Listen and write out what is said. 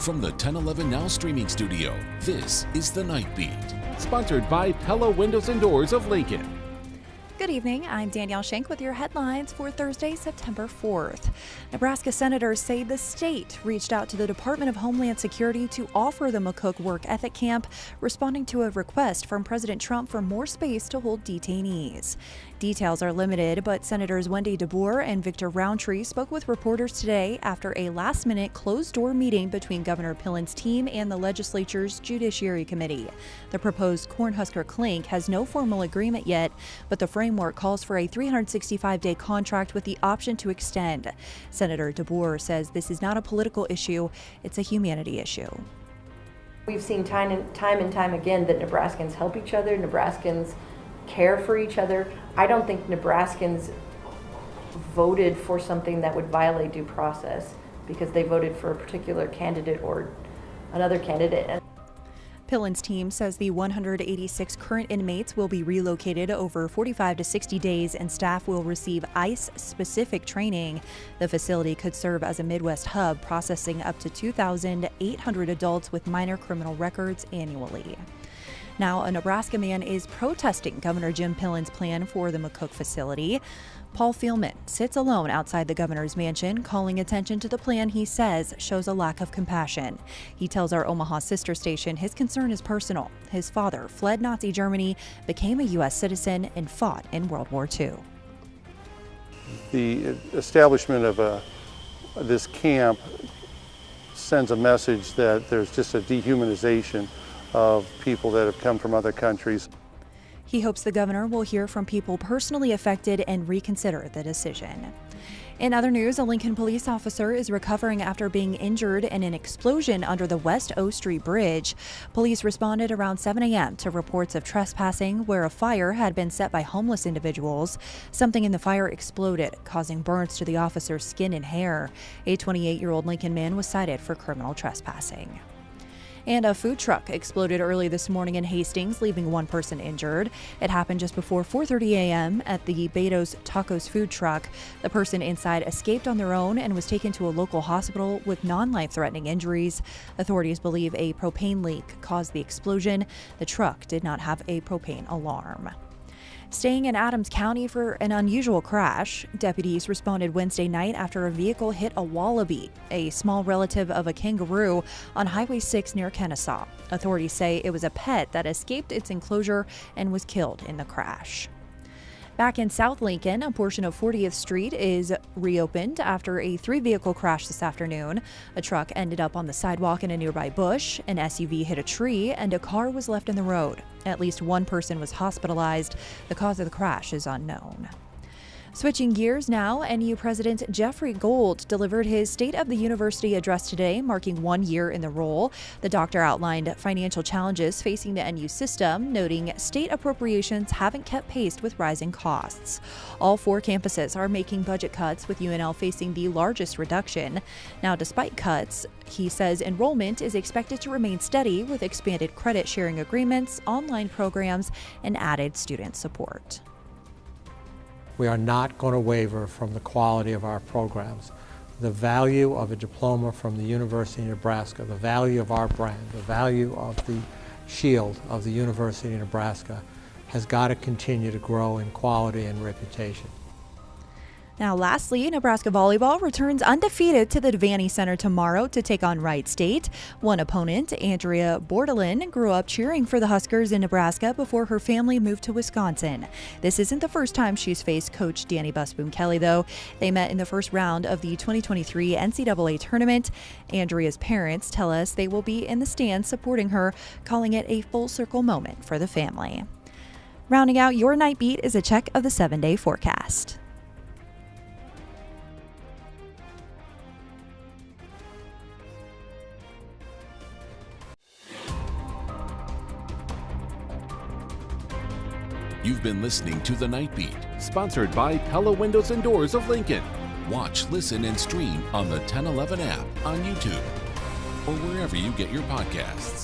From the 1011 Now streaming studio, this is The Night Beat. Sponsored by Pella Windows and Doors of Lincoln. Good evening, I'm Danielle Shenk with your headlines for Thursday, September 4th. Nebraska senators say the state reached out to the Department of Homeland Security to offer the McCook Work Ethic Camp, responding to a request from President Trump for more space to hold detainees. Details are limited, but Senators Wendy DeBoer and Victor Roundtree spoke with reporters today after a last-minute closed-door meeting between Governor Pillen's team and the legislature's Judiciary Committee. The proposed Cornhusker clink has no formal agreement yet, but the framework calls for a 365-day contract with the option to extend. Senator DeBoer says this is not a political issue, it's a humanity issue. We've seen time and time again that Nebraskans help each other, Nebraskans care for each other. I don't think Nebraskans voted for something that would violate due process because they voted for a particular candidate or another candidate. Pillen's team says the 186 current inmates will be relocated over 45 to 60 days and staff will receive ICE-specific training. The facility could serve as a Midwest hub, processing up to 2,800 adults with minor criminal records annually. Now, a Nebraska man is protesting Governor Jim Pillen's plan for the McCook facility. Paul Fielman sits alone outside the governor's mansion, calling attention to the plan he says shows a lack of compassion. He tells our Omaha sister station his concern is personal. His father fled Nazi Germany, became a U.S. citizen, and fought in World War II. The establishment of this camp sends a message that there's just a dehumanization of people that have come from other countries. He hopes the governor will hear from people personally affected and reconsider the decision. In other news, a Lincoln police officer is recovering after being injured in an explosion under the West O Street Bridge. Police responded around 7 a.m. to reports of trespassing where a fire had been set by homeless individuals. Something in the fire exploded, causing burns to the officer's skin and hair. A 28-year-old Lincoln man was cited for criminal trespassing. And a food truck exploded early this morning in Hastings, leaving one person injured. It happened just before 4:30 a.m. at the Beto's Tacos food truck. The person inside escaped on their own and was taken to a local hospital with non-life-threatening injuries. Authorities believe a propane leak caused the explosion. The truck did not have a propane alarm. Staying in Adams County for an unusual crash, deputies responded Wednesday night after a vehicle hit a wallaby, a small relative of a kangaroo, on Highway 6 near Kennesaw. Authorities say it was a pet that escaped its enclosure and was killed in the crash. Back in South Lincoln, a portion of 40th Street is reopened after a 3-vehicle crash this afternoon. A truck ended up on the sidewalk in a nearby bush, an SUV hit a tree, and a car was left in the road. At least one person was hospitalized. The cause of the crash is unknown. Switching gears now, NU President Jeffrey Gold delivered his State of the University address today, marking 1 year in the role. The doctor outlined financial challenges facing the NU system, noting state appropriations haven't kept pace with rising costs. All 4 campuses are making budget cuts, with UNL facing the largest reduction. Now, despite cuts, he says enrollment is expected to remain steady with expanded credit sharing agreements, online programs, and added student support. We are not going to waver from the quality of our programs. The value of a diploma from the University of Nebraska, the value of our brand, the value of the shield of the University of Nebraska has got to continue to grow in quality and reputation. Now, lastly, Nebraska volleyball returns undefeated to the Devaney Center tomorrow to take on Wright State. One opponent, Andrea Bordelin, grew up cheering for the Huskers in Nebraska before her family moved to Wisconsin. This isn't the first time she's faced Coach Danny Busboom Kelly, though. They met in the first round of the 2023 NCAA tournament. Andrea's parents tell us they will be in the stands supporting her, calling it a full-circle moment for the family. Rounding out your night beat is a check of the 7-day forecast. You've been listening to The Night Beat. Sponsored by Pella Windows and Doors of Lincoln. Watch, listen, and stream on the 1011 app on YouTube or wherever you get your podcasts.